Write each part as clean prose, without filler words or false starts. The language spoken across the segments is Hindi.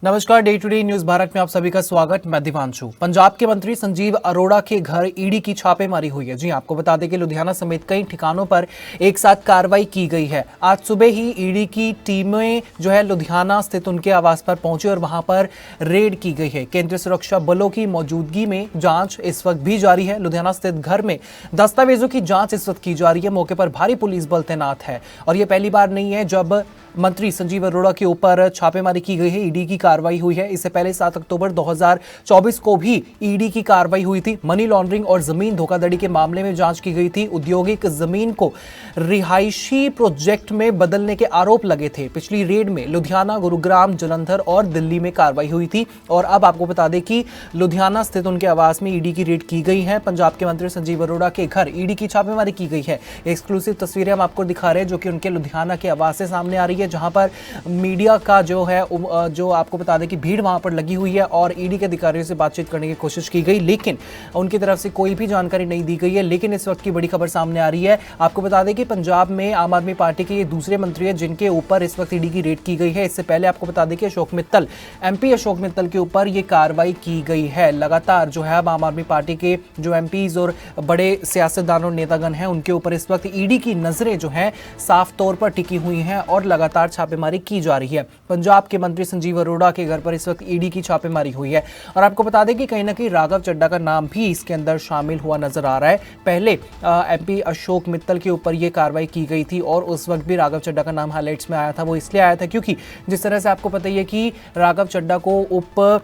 नमस्कार, day to day news Bharat में आप सभी का स्वागत। मैं दिवांशु। पंजाब के मंत्री संजीव अरोड़ा के घर ईडी की छापेमारी हुई है। जी आपको बता दें कि लुधियाना समेत कई ठिकानों पर एक साथ कार्रवाई की गई है। आज सुबह ही ईडी की टीमें जो है लुधियाना स्थित उनके आवास पर पहुंची और वहां पर रेड की गई है। केंद्रीय सुरक्षा बलों की मौजूदगी में जांच इस वक्त भी जारी है। लुधियाना स्थित घर में दस्तावेजों की जांच इस वक्त की जा रही है। मौके पर भारी पुलिस बल तैनात है और यह पहली बार नहीं है जब मंत्री संजीव अरोड़ा के ऊपर छापेमारी की गई है, ईडी की कार्रवाई हुई है। इससे पहले 7 अक्टूबर 2024 को भी ईडी की कार्रवाई हुई थी। मनी लॉन्ड्रिंग और जमीन धोखाधड़ी के मामले में जांच की गई थी। औद्योगिक जमीन को रिहायशी प्रोजेक्ट में बदलने के आरोप लगे थे। पिछली रेड में लुधियाना, गुरुग्राम, जालंधर और दिल्ली में कार्रवाई हुई थी। और अब आपको बता दें कि लुधियाना स्थित उनके आवास में ईडी की रेड की गई है। पंजाब के मंत्री संजीव अरोड़ा के घर ईडी की छापेमारी की गई है। एक्सक्लूसिव तस्वीरें हम आपको दिखा रहे हैं जो कि उनके लुधियाना के आवास से सामने आ रही है, जहां पर मीडिया का जो है जो आपको बता दें कि भीड़ वहां पर लगी हुई है और ईडी के अधिकारियों से बातचीत करने की कोशिश की गई, लेकिन उनकी तरफ से कोई भी जानकारी नहीं दी गई है। लेकिन इस वक्त की बड़ी खबर सामने आ रही है। आपको बता दें कि पंजाब में आम आदमी पार्टी के ये दूसरे मंत्री हैं जिनके ऊपर इस वक्त ईडी की रेड की गई है। इससे पहले आपको बता दें कि अशोक मित्तल, एमपी अशोक मित्तल के ऊपर यह कार्रवाई की गई है। लगातार जो है अब आम आदमी पार्टी के जो एमपीज और बड़े सियासतदान और नेतागण हैं उनके ऊपर इस वक्त ईडी की नजरें जो हैं साफ तौर पर टिकी हुई हैं और लगातार छापेमारी की जा रही है। पंजाब के मंत्री संजीव अरोड़ा के घर पर इस वक्त ईडी की छापेमारी हुई है और आपको बता दें कि कहीं ना कहीं राघव चड्ढा का नाम भी इसके अंदर शामिल हुआ नजर आ रहा है। पहले एमपी अशोक मित्तल के ऊपर यह कार्रवाई की गई थी और उस वक्त भी राघव चड्ढा का नाम हाइलाइट्स में आया था। वो इसलिए आया था क्योंकि जिस तरह से आपको पता ही है कि राघव चड्ढा को उप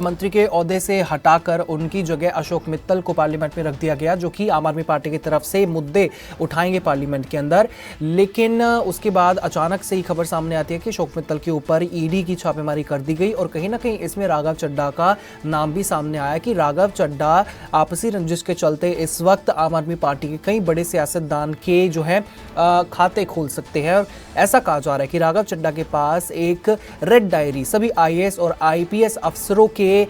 मंत्री के ओहदे से हटाकर उनकी जगह अशोक मित्तल को पार्लियामेंट में रख दिया गया, जो कि आम आदमी पार्टी की तरफ से मुद्दे उठाएंगे पार्लियामेंट के अंदर। लेकिन उसके बाद अचानक से ही खबर सामने आती है कि अशोक मित्तल के ऊपर ईडी की छापेमारी कर दी गई और कहीं ना कहीं इसमें राघव चड्ढा का नाम भी सामने आया कि राघव चड्ढा आपसी रंजिश के चलते इस वक्त आम आदमी पार्टी के कई बड़े सियासतदान के जो है खाते खोल सकते हैं। और ऐसा कहा जा रहा है कि राघव चड्ढा के पास एक रेड डायरी सभी आईएएस और आईपीएस अफसरों के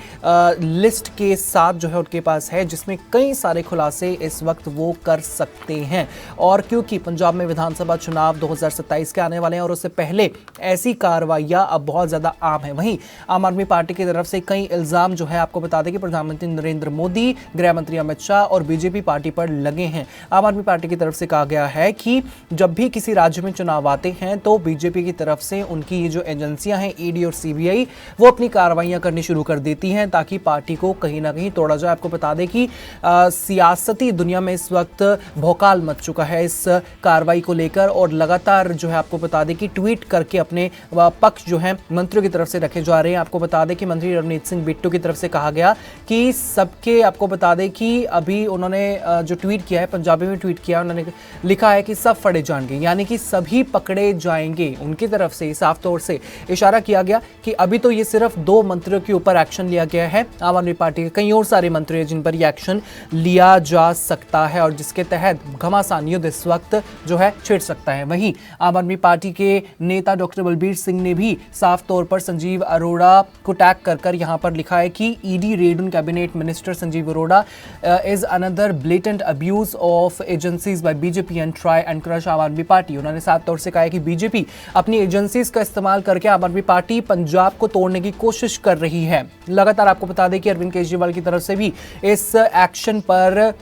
लिस्ट के साथ जो है उनके पास है, जिसमें कई सारे खुलासे इस वक्त वो कर सकते हैं। और क्योंकि पंजाब में विधानसभा चुनाव 2027 के आने वाले हैं और उससे पहले ऐसी कार्रवाइयां अब बहुत ज्यादा आम है। वहीं आम आदमी पार्टी की तरफ से कई इल्जाम जो है आपको बता दें कि प्रधानमंत्री नरेंद्र मोदी, गृह मंत्री अमित शाह और बीजेपी पार्टी पर लगे हैं। आम आदमी पार्टी की तरफ से कहा गया है कि जब भी किसी राज्य में चुनाव आते हैं तो बीजेपी की तरफ से उनकी ये जो एजेंसियां हैं ईडी और सीबीआई, वो अपनी कार्रवाइयां करनी शुरू कर देती हैं ताकि पार्टी को कहीं ना कहीं तोड़ा जाए। आपको बता दें कि सियासती दुनिया में इस वक्त भौकाल मच चुका है इस कार्रवाई को लेकर और लगातार जो है आपको बता दें कि ट्वीट करके अपने पक्ष जो है मंत्रियों की तरफ से रखे जा रहे हैं। आपको बता दें कि मंत्री रवनीत सिंह बिट्टू की तरफ से कहा गया कि सबके, आपको बता दें कि अभी उन्होंने जो ट्वीट किया है, पंजाबी में ट्वीट किया, उन्होंने लिखा है कि सब फड़े जाएंगे, यानी कि सभी पकड़े जाएंगे। उनकी तरफ से साफ तौर से इशारा किया गया कि अभी तो ये सिर्फ 2 मंत्रियों के ऊपर एक्शन लिया गया है। आम आदमी पार्टी के कई और सारे मंत्री हैं जिन पर यह एक्शन लिया जा सकता है और जिसके तहत घमासान युद्ध इस वक्त जो है छिड़ सकता है। वहीं आम आदमी पार्टी के नेता डॉक्टर बलबीर सिंह ने भी साफ तौर पर संजीव अरोड़ा को टैग कर यहां पर लिखा है कि ED red on cabinet minister Sanjeev Arora is another blatant abuse of agencies by BJP and try and crush आम आदमी पार्टी। उन्होंने साफ तौर से कहा है कि बीजेपी अपनी एजेंसीज का इस्तेमाल करके आम आदमी पार्टी पंजाब को तोड़ने की कोशिश कर रही है। लगातार आपको बता दें कि अरविंद केजरीवाल की तरफ से भी इस एक्शन पर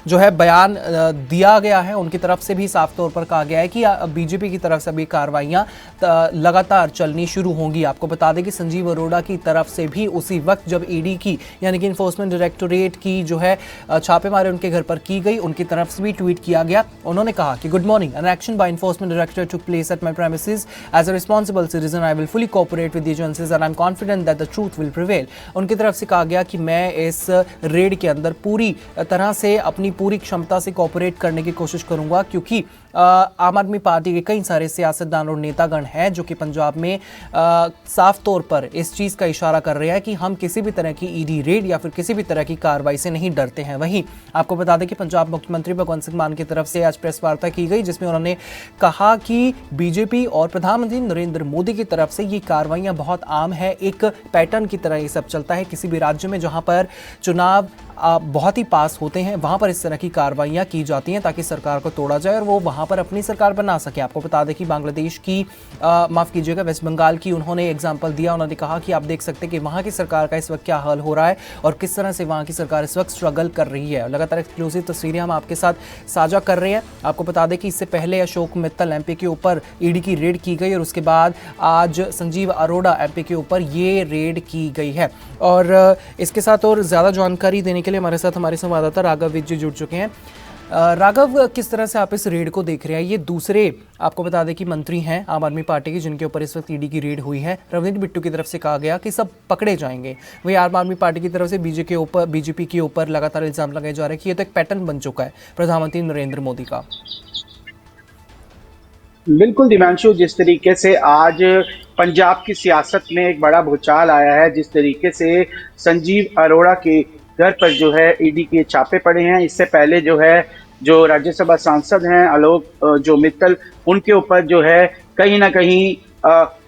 जो है बयान दिया गया है। उनकी तरफ से भी साफ तौर पर कहा गया है कि बीजेपी की तरफ से भी कार्रवाइयां लगातार चलनी शुरू होंगी। आपको बता दें कि संजीव अरोड़ा की तरफ से भी उसी वक्त जब ईडी की यानी कि इन्फोर्समेंट डायरेक्टोरेट की जो है छापेमारी उनके घर पर की गई, उनकी तरफ से भी ट्वीट किया गया। उन्होंने कहा कि good morning, an action by enforcement directorate took place at my premises as a responsible citizen, I will fully cooperate with the agencies and I am confident that the truth will prevail. उनकी तरफ से कहा गया कि मैं इस रेड के अंदर पूरी तरह से अपनी पूरी क्षमता से कोऑपरेट करने की कोशिश करूंगा, क्योंकि आम आदमी पार्टी के कई सारे सियासतदान और नेतागण हैं जो कि पंजाब में साफ तौर पर इस चीज का इशारा कर रहे हैं कि हम किसी भी तरह की ईडी रेड या फिर किसी भी तरह की कार्रवाई से नहीं डरते हैं। वहीं आपको बता दें कि पंजाब मुख्यमंत्री भगवंत सिंह मान की तरफ से आज प्रेस वार्ता की गई, जिसमें उन्होंने कहा कि बीजेपी और प्रधानमंत्री नरेंद्र मोदी की तरफ से ये कार्रवाइयां बहुत आम है, एक पैटर्न की तरह ये सब चलता है। किसी भी राज्य में जहां पर चुनाव बहुत ही पास होते हैं वहां पर इस तरह की कार्रवाइयां की जाती हैं ताकि सरकार को तोड़ा जाए और वो वहां पर अपनी सरकार बना सके। आपको बता दें कि बांग्लादेश की माफ कीजिएगा वेस्ट बंगाल की उन्होंने एग्जाम्पल दिया। उन्होंने कहा कि आप देख सकते हैं कि वहां की सरकार का इस वक्त क्या हाल हो रहा है और किस तरह से वहां की सरकार इस वक्त स्ट्रगल कर रही है। लगातार एक्सक्लूसिव तस्वीरें हम आपके साथ साझा कर रहे हैं। आपको बता दें कि इससे पहले अशोक मित्तल एमपी के ऊपर ईडी की रेड की गई और उसके बाद आज संजीव अरोड़ा एमपी के ऊपर ये रेड की गई है। और इसके साथ और ज़्यादा जानकारी देने के लिए हमारे साथ हमारे संवाददाता राघव विज जी जुड़ चुके हैं। राघव, किस तरह से आप इस रेड को देख रहे हैं? ये दूसरे आपको बता दें कि मंत्री हैं आम आदमी पार्टी के जिनके ऊपर इस वक्त ईडी की रेड हुई है। रवनीत बिट्टू की तरफ से कहा गया कि सब पकड़े जाएंगे, वही आम आदमी पार्टी की तरफ से बीजेपी के ऊपर लगातार इल्जाम लगाए जा रहे हैं कि ये तो एक पैटर्न बन चुका है प्रधानमंत्री नरेंद्र मोदी का। बिल्कुल दिव्यांशु, जिस तरीके से आज पंजाब की सियासत में एक बड़ा भूचाल आया है, जिस तरीके से संजीव अरोड़ा के घर पर जो है ईडी के छापे पड़े हैं, इससे पहले जो है जो राज्यसभा सांसद हैं आलोक जो मित्तल, उनके ऊपर जो है कहीं ना कहीं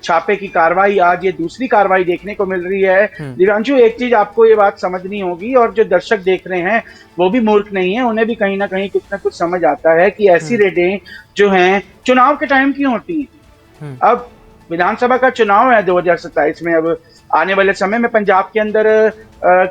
छापे की कार्रवाई, आज ये दूसरी कार्रवाई देखने को मिल रही है। दिव्यांशु, एक चीज आपको ये बात समझनी होगी और जो दर्शक देख रहे हैं वो भी मूर्ख नहीं है, उन्हें भी कहीं ना कहीं कुछ ना कुछ समझ आता है कि ऐसी रेडें जो हैं चुनाव के टाइम क्यों होती हैं। अब विधानसभा का चुनाव है 2027 में, अब आने वाले समय में पंजाब के अंदर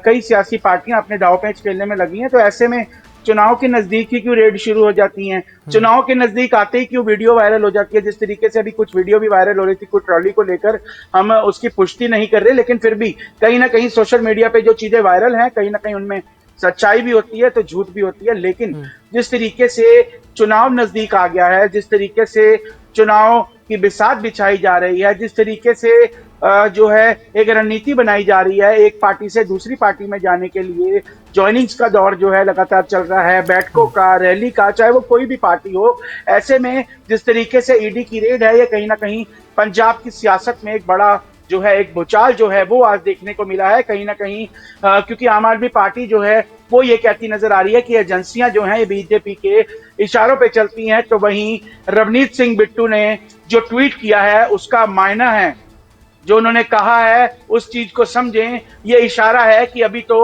कई सियासी पार्टियां अपने दांव पेच खेलने में लगी हैं, तो ऐसे में चुनाव के नजदीक ही क्यों रेड शुरू हो जाती हैं, चुनाव के नजदीक आते ही क्यों वीडियो वायरल हो जाती है। जिस तरीके से अभी कुछ वीडियो भी वायरल हो रही थी कुछ ट्रॉली को लेकर, हम उसकी पुष्टि नहीं कर रहे, लेकिन फिर भी कहीं ना कहीं सोशल मीडिया पे जो चीजें वायरल हैं कहीं ना कहीं उनमें सच्चाई भी होती है तो झूठ भी होती है। लेकिन जिस तरीके से चुनाव नजदीक आ गया है, जिस तरीके से चुनाव की बिसात बिछाई जा रही है, जिस तरीके से जो है एक रणनीति बनाई जा रही है एक पार्टी से दूसरी पार्टी में जाने के लिए, ज्वाइनिंग्स का दौर जो है लगातार चल रहा है, बैठकों का, रैली का, चाहे वो कोई भी पार्टी हो, ऐसे में जिस तरीके से ईडी की रेड है ये कहीं ना कहीं पंजाब की सियासत में एक बड़ा जो है एक भूचाल जो है वो आज देखने को मिला है कहीं ना कहीं, क्योंकि आम आदमी पार्टी जो है वो ये कहती नजर आ रही है कि एजेंसियां जो हैं ये बीजेपी के इशारों पे चलती हैं। तो वहीं रवनीत सिंह बिट्टू ने जो ट्वीट किया है उसका मायना है, जो उन्होंने कहा है उस चीज को समझें, ये इशारा है कि अभी तो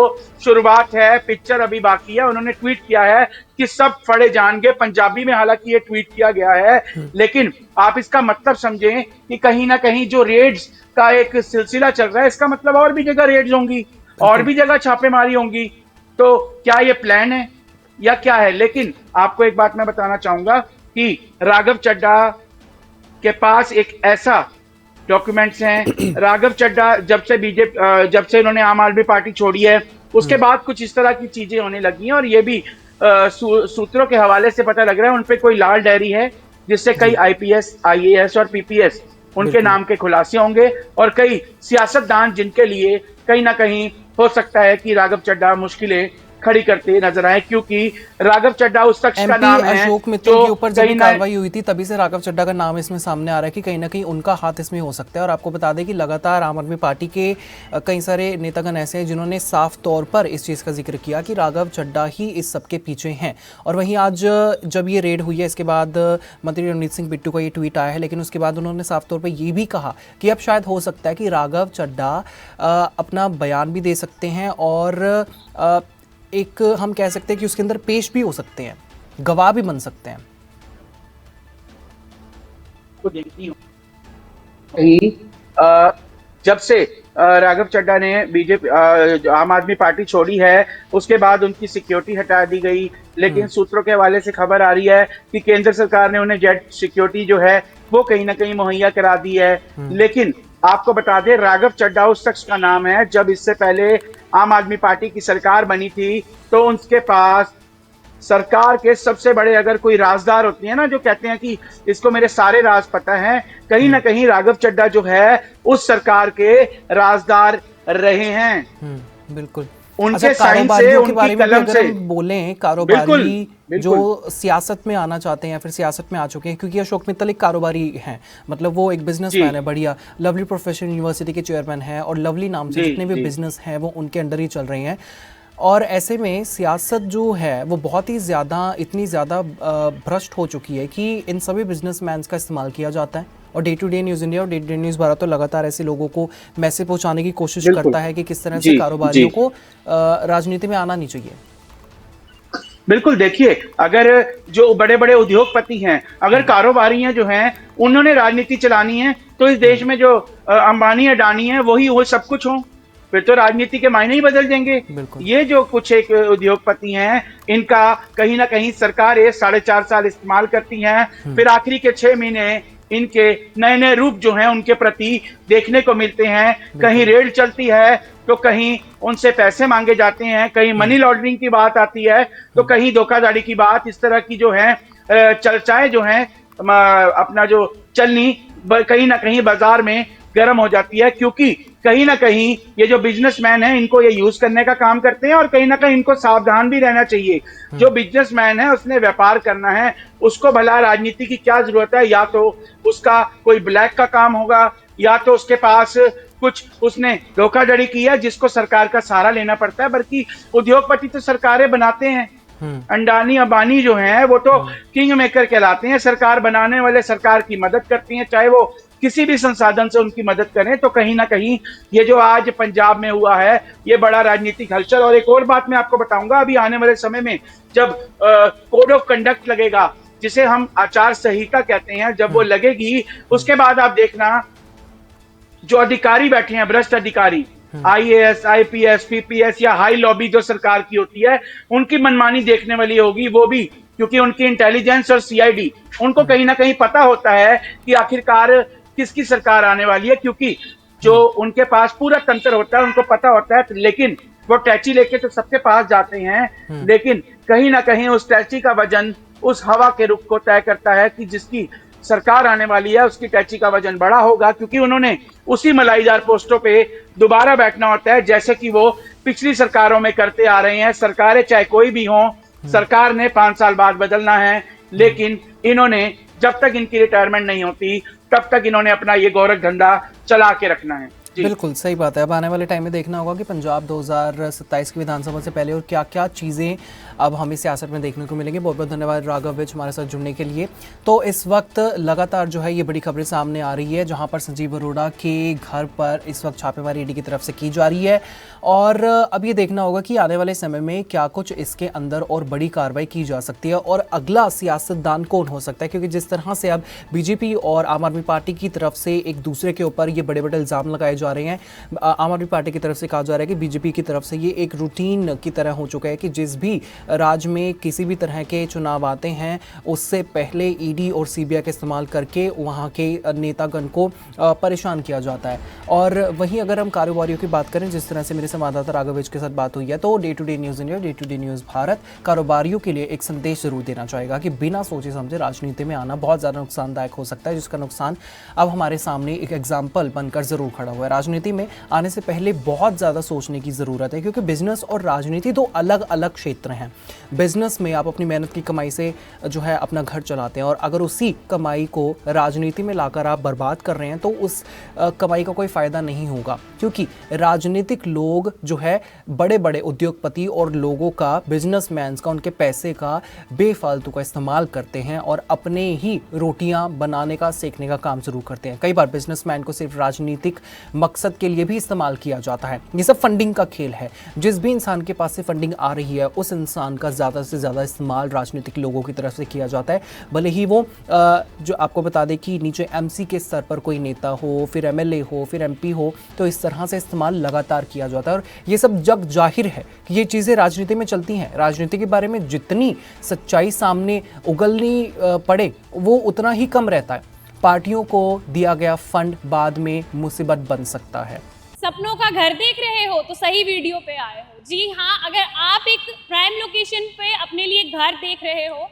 शुरुआत है, पिक्चर अभी बाकी है। उन्होंने ट्वीट किया है कि सब फड़े जाएंगे, पंजाबी में हालांकि ये ट्वीट किया गया है, लेकिन आप इसका मतलब समझें कि कहीं ना कहीं जो रेड्स का एक सिलसिला चल रहा है, इसका मतलब और भी जगह रेड्स होंगी, और भी जगह छापेमारी होंगी। तो क्या ये प्लान है या क्या है? लेकिन आपको एक बात मैं बताना चाहूंगा कि राघव चड्ढा के पास एक ऐसा डॉक्यूमेंट्स हैं, राघव चड्ढा जब से इन्होंने आम आदमी पार्टी छोड़ी है उसके बाद कुछ इस तरह की चीजें होने लगी हैं, और ये भी सूत्रों के हवाले से पता लग रहा है उनपे कोई लाल डायरी है जिससे कई आईपीएस, आईएएस और पीपीएस उनके नाम के खुलासे होंगे, और कई सियासतदान जिनके लिए कहीं ना कहीं हो सकता है कि राघव चड्ढा मुश्किलें खड़ी करते नजर आए, क्योंकि राघव चड्ढा उस शख्स का नाम है अशोक मित्तल के ऊपर जब कार्रवाई हुई थी तभी से राघव चड्ढा का नाम इसमें सामने आ रहा है कि कहीं ना कहीं उनका हाथ इसमें हो सकता है। और आपको बता दें कि लगातार आम आदमी पार्टी के कई सारे नेतागण ऐसे हैं जिन्होंने साफ तौर पर इस चीज़ का जिक्र किया कि राघव चड्ढा ही इस सबके पीछे हैं। और वहीं आज जब ये रेड हुई है इसके बाद मंत्री रवनीत सिंह बिट्टू का ये ट्वीट आया है, लेकिन उसके बाद उन्होंने साफ तौर पर ये भी कहा कि अब शायद हो सकता है कि राघव चड्ढा अपना बयान भी दे सकते हैं और एक हम कह सकते हैं कि उसके अंदर पेश भी हो सकते हैं, गवाह भी बन सकते हैं। तो देखती जब से राघव चड्ढा ने बीजेपी आम आदमी पार्टी छोड़ी है उसके बाद उनकी सिक्योरिटी हटा दी गई, लेकिन सूत्रों के हवाले से खबर आ रही है कि केंद्र सरकार ने उन्हें जेट सिक्योरिटी जो है वो कहीं ना कहीं मुहैया करा दी है। लेकिन आपको बता दें राघव चड्ढा उस शख्स का नाम है, जब इससे पहले आम आदमी पार्टी की सरकार बनी थी तो उनके पास सरकार के सबसे बड़े अगर कोई राजदार होती है ना, जो कहते हैं कि इसको मेरे सारे राज पता हैं, कहीं ना कहीं राघव चड्ढा जो है उस सरकार के राजदार रहे हैं। बिल्कुल। उनके साइन से, उनकी कलम से बोलें, कारोबारी जो सियासत में आना चाहते हैं या फिर सियासत में आ चुके हैं, क्योंकि अशोक मित्तल एक कारोबारी हैं, मतलब वो एक बिजनेसमैन है, बढ़िया लवली प्रोफेशनल यूनिवर्सिटी के चेयरमैन हैं और लवली नाम से जितने भी बिजनेस हैं वो उनके अंडर ही चल रहे हैं। और ऐसे में सियासत जो है वो बहुत ही ज़्यादा, इतनी ज़्यादा भ्रष्ट हो चुकी है कि इन सभी बिजनेसमैन्स का इस्तेमाल किया जाता है। और day to day news India और day to day news Bharat तो लगातार ऐसे लोगों को मैसेज पहुंचाने की कोशिश करता है कि किस तरह से कारोबारियों को राजनीति में आना नहीं चाहिए। बिल्कुल, देखिए, अगर जो बड़े बड़े उद्योगपति हैं, अगर कारोबारी हैं जो हैं, उन्होंने राजनीति चलानी है, तो इस देश में जो अंबानी अडानी है वही वो सब कुछ हो, फिर तो राजनीति के मायने ही बदल जाएंगे। बिल्कुल। ये जो कुछ एक उद्योगपति हैं, इनका कहीं ना कहीं सरकारें 4.5 साल इस्तेमाल करती हैं, फिर आखिरी के 6 महीने इनके नए नए रूप जो हैं उनके प्रति देखने को मिलते हैं। कहीं रेड चलती है तो कहीं उनसे पैसे मांगे जाते हैं, कहीं मनी लॉन्ड्रिंग की बात आती है तो कहीं धोखाधड़ी की बात। इस तरह की जो है चर्चाएं जो हैं, अपना जो चलनी कहीं ना कहीं बाजार में गर्म हो जाती है, क्योंकि कहीं ना कहीं ये जो बिजनेसमैन है इनको ये यूज करने का काम करते हैं, और कहीं ना कहीं इनको सावधान भी रहना चाहिए। जो बिजनेसमैन है उसने व्यापार करना है, उसको भला राजनीति की क्या जरूरत है? या तो उसका कोई ब्लैक का काम होगा, या तो उसके पास कुछ उसने धोखाधड़ी की है जिसको सरकार का सहारा लेना पड़ता है। बल्कि उद्योगपति तो सरकारें बनाते हैं, अंडानी अंबानी जो हैं वो तो किंग मेकर कहलाते हैं। सरकार बनाने वाले सरकार की मदद करती हैं, चाहे वो किसी भी संसाधन से उनकी मदद करें। तो कहीं ना कहीं ये जो आज पंजाब में हुआ है ये बड़ा राजनीतिक हलचल। और एक और बात मैं आपको बताऊंगा, अभी आने वाले समय में जब कोड ऑफ कंडक्ट लगेगा, जिसे हम आचार संहिता कहते हैं, जब वो लगेगी उसके बाद आप देखना जो अधिकारी बैठे हैं, भ्रष्ट अधिकारी, आईएएस, आईपीएस, पीपीएस या हाई लॉबी जो सरकार की होती है, उनकी मनमानी देखने वाली होगी। वो भी क्योंकि उनकी इंटेलिजेंस और सीआईडी उनको कहीं ना कहीं पता होता है कि आखिरकार किसकी सरकार आने वाली है, क्योंकि जो उनके पास पूरा तंत्र होता है उनको पता होता है। लेकिन वो टैची लेके तो सबके पास जाते हैं, लेकिन कहीं ना कहीं उस टैची का वजन उस हवा के रुख को तय करता है कि जिसकी सरकार आने वाली है उसकी टैची का वजन बड़ा होगा, क्योंकि उन्होंने उसी मलाईदार पोस्टों पे दोबारा बैठना होता है, जैसे कि वो पिछली सरकारों में करते आ रहे हैं। सरकारें चाहे कोई भी हों, सरकार ने 5 साल बाद बदलना है, लेकिन इन्होंने जब तक इनकी रिटायरमेंट नहीं होती तब तक इन्होंने अपना ये गोरख धंधा चला के रखना है। बिल्कुल सही बात है। अब आने वाले टाइम में देखना होगा कि पंजाब 2027 की विधानसभा से पहले और क्या क्या चीज़ें अब हमें सियासत में देखने को मिलेंगी। बहुत बहुत धन्यवाद राघव विज हमारे साथ जुड़ने के लिए। तो इस वक्त लगातार जो है ये बड़ी खबरें सामने आ रही है, जहां पर संजीव अरोड़ा के घर पर इस वक्त छापेमारी ईडी की तरफ से की जा रही है, और अब ये देखना होगा कि आने वाले समय में क्या कुछ इसके अंदर और बड़ी कार्रवाई की जा सकती है और अगला सियासतदान कौन हो सकता है। क्योंकि जिस तरह से अब बीजेपी और आम आदमी पार्टी की तरफ से एक दूसरे के ऊपर ये बड़े बड़े इल्ज़ाम लगाए जा रहे हैं, आम आदमी पार्टी की तरफ से कहा जा रहा है कि बीजेपी की तरफ से ये एक रूटीन की तरह हो चुका है कि जिस भी राज्य में किसी भी तरह के चुनाव आते हैं उससे पहले ईडी और सीबीआई का इस्तेमाल करके वहाँ के नेतागण को परेशान किया जाता है। और वहीं अगर हम कारोबारियों की बात करें, जिस तरह से मेरे संवाददाता राघव विज के साथ बात हुई है, तो day to day news India, day to day news Bharat कारोबारियों के लिए एक संदेश जरूर देना चाहेगा कि बिना सोचे समझे राजनीति में आना बहुत ज़्यादा नुकसानदायक हो सकता है, जिसका नुकसान अब हमारे सामने एक एग्जाम्पल बनकर ज़रूर खड़ा हुआ है। राजनीति में आने से पहले बहुत ज़्यादा सोचने की ज़रूरत है, क्योंकि बिजनेस और राजनीति दो अलग अलग क्षेत्र हैं। बिजनेस में आप अपनी मेहनत की कमाई से जो है अपना घर चलाते हैं, और अगर उसी कमाई को राजनीति में लाकर आप बर्बाद कर रहे हैं तो उस कमाई का कोई फ़ायदा नहीं होगा। क्योंकि राजनीतिक लोग जो है बड़े बड़े उद्योगपति और लोगों का, बिजनेसमैन का, उनके पैसे का बेफालतू का इस्तेमाल करते हैं और अपने ही रोटियां बनाने का, सेकने का काम जरूर करते हैं। कई बार बिजनेसमैन को सिर्फ राजनीतिक मकसद के लिए भी इस्तेमाल किया जाता है। ये सब फंडिंग का खेल है। जिस भी इंसान के पास से फंडिंग आ रही है उस इंसान का ज़्यादा से ज़्यादा इस्तेमाल राजनीतिक लोगों की तरफ से किया जाता है, भले ही वो जो आपको बता दें कि नीचे एमसी के स्तर पर कोई नेता हो, फिर एमएलए हो, फिर एमपी हो, तो इस तरह से इस्तेमाल लगातार किया जाता है। और ये सब जग जाहिर है कि ये चीज़ें राजनीति में चलती हैं। राजनीति के बारे में जितनी सच्चाई सामने उगलनी पड़े वो उतना ही कम रहता है। पार्टियों को दिया गया फंड बाद में मुसीबत बन सकता है। सपनों का घर देख रहे हो तो सही वीडियो पे आए हो। जी हाँ, अगर आप एक प्राइम लोकेशन पे अपने लिए घर देख रहे हो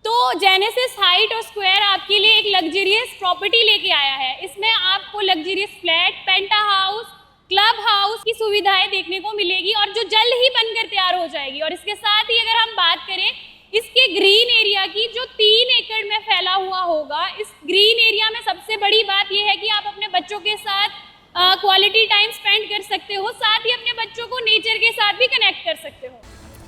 तो जेनेसिस हाइट और स्क्वायर आपके लिए एक लग्जरियस प्रॉपर्टी लेके आया है। इसमें आपको लग्जरियस फ्लैट, पेंटा हाउस, क्लब हाउस की सुविधाएं देखने को मिलेगी, और जो जल्द ही बनकर तैयार हो जाएगी। और इसके साथ ही अगर हम बात करें इसके ग्रीन एरिया की, जो 3 एकड़ में फैला हुआ होगा, इस ग्रीन एरिया में सबसे बड़ी बात यह है कि आप अपने बच्चों के साथ क्वालिटी टाइम स्पेंड कर सकते हो, साथ ही अपने बच्चों को नेचर के साथ भी कनेक्ट कर सकते हो।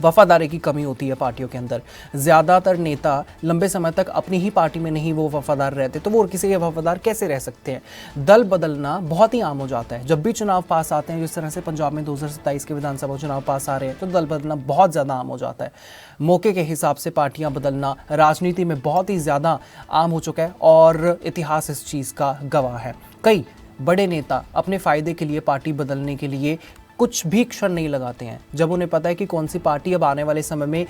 वफादारी की कमी होती है पार्टियों के अंदर। ज़्यादातर नेता लंबे समय तक अपनी ही पार्टी में नहीं वो वफादार रहते, तो वो और किसी के वफादार कैसे रह सकते हैं। दल बदलना बहुत ही आम हो जाता है। जब भी चुनाव पास आते हैं, जिस तरह से पंजाब में 2027 के विधानसभा चुनाव पास आ रहे हैं, तो दल बदलना बहुत ज़्यादा आम हो जाता है। मौके के हिसाब से पार्टियां बदलना राजनीति में बहुत ही ज़्यादा आम हो चुका है और इतिहास इस चीज़ का गवाह है। कई बड़े नेता अपने फ़ायदे के लिए पार्टी बदलने के लिए कुछ भी क्षण नहीं लगाते हैं। जब उन्हें पता है कि कौन सी पार्टी अब आने वाले समय में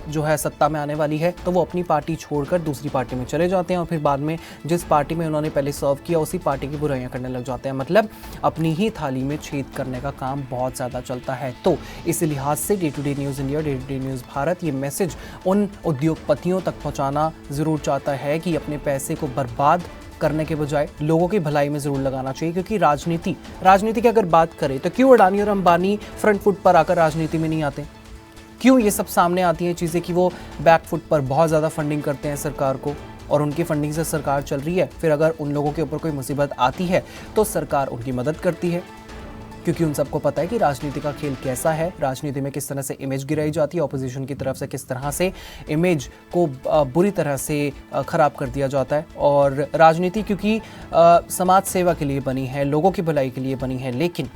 जो है सत्ता में आने वाली है, तो वो अपनी पार्टी छोड़कर दूसरी पार्टी में चले जाते हैं और फिर बाद में जिस पार्टी में उन्होंने पहले सर्व किया उसी पार्टी की बुराइयां करने लग जाते हैं। मतलब अपनी ही थाली में छेद करने का काम बहुत ज़्यादा चलता है। तो इस लिहाज से day to day news India, day to day news Bharat ये मैसेज उन उद्योगपतियों तक पहुँचाना ज़रूर चाहता है कि अपने पैसे को बर्बाद करने के बजाय लोगों की भलाई में जरूर लगाना चाहिए। क्योंकि राजनीति की अगर बात करें तो क्यों अडानी और अंबानी फ्रंट फुट पर आकर राजनीति में नहीं आते? क्यों ये सब सामने आती हैं चीज़ें कि वो बैक फुट पर बहुत ज़्यादा फंडिंग करते हैं सरकार को और उनकी फंडिंग से सरकार चल रही है। फिर अगर उन लोगों के ऊपर कोई मुसीबत आती है तो सरकार उनकी मदद करती है, क्योंकि उन सबको पता है कि राजनीति का खेल कैसा है, राजनीति में किस तरह से इमेज गिराई जाती है, ऑपोजिशन की तरफ से किस तरह से इमेज को बुरी तरह से ख़राब कर दिया जाता है। और राजनीति क्योंकि समाज सेवा के लिए बनी है, लोगों की भलाई के लिए बनी है, लेकिन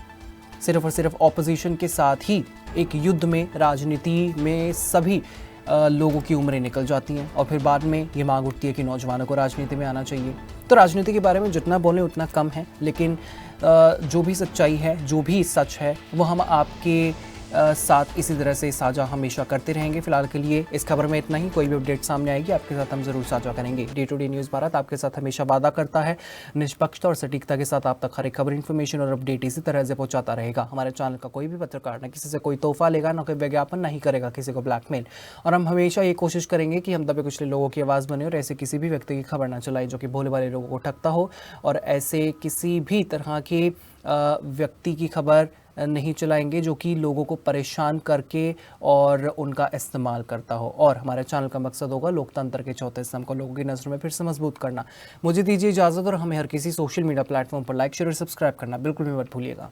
सिर्फ और सिर्फ ऑपोजिशन के साथ ही एक युद्ध में राजनीति में सभी लोगों की उम्रें निकल जाती हैं और फिर बाद में ये मांग उठती है कि नौजवानों को राजनीति में आना चाहिए। तो राजनीति के बारे में जितना बोलें उतना कम है, लेकिन जो भी सच्चाई है, जो भी सच है, वो हम आपके साथ इसी तरह से साझा हमेशा करते रहेंगे। फिलहाल के लिए इस खबर में इतना ही। कोई भी अपडेट सामने आएगी आपके साथ हम जरूर साझा करेंगे। Day to day news Bharat आपके साथ हमेशा वादा करता है निष्पक्षता और सटीकता के साथ आप तक हर एक खबर, इन्फॉर्मेशन और अपडेट इसी तरह से पहुंचाता रहेगा। हमारे चैनल का कोई भी पत्रकार न किसी से कोई तोहफा लेगा, ना कोई विज्ञापन, नहीं करेगा किसी को ब्लैकमेल। और हम हमेशा ये कोशिश करेंगे कि हम दबे कुचले लोगों की आवाज़ बने और ऐसे किसी भी व्यक्ति की खबर ना चलाए जो कि भोले वाले लोगों को ठगता हो, और ऐसे किसी भी तरह के व्यक्ति की खबर नहीं चलाएंगे जो कि लोगों को परेशान करके और उनका इस्तेमाल करता हो। और हमारे चैनल का मकसद होगा लोकतंत्र के चौथे स्तंभ को लोगों की नज़र में फिर से मजबूत करना। मुझे दीजिए इजाज़त और हमें हर किसी सोशल मीडिया प्लेटफॉर्म पर लाइक, शेयर और सब्सक्राइब करना बिल्कुल भी मत भूलिएगा।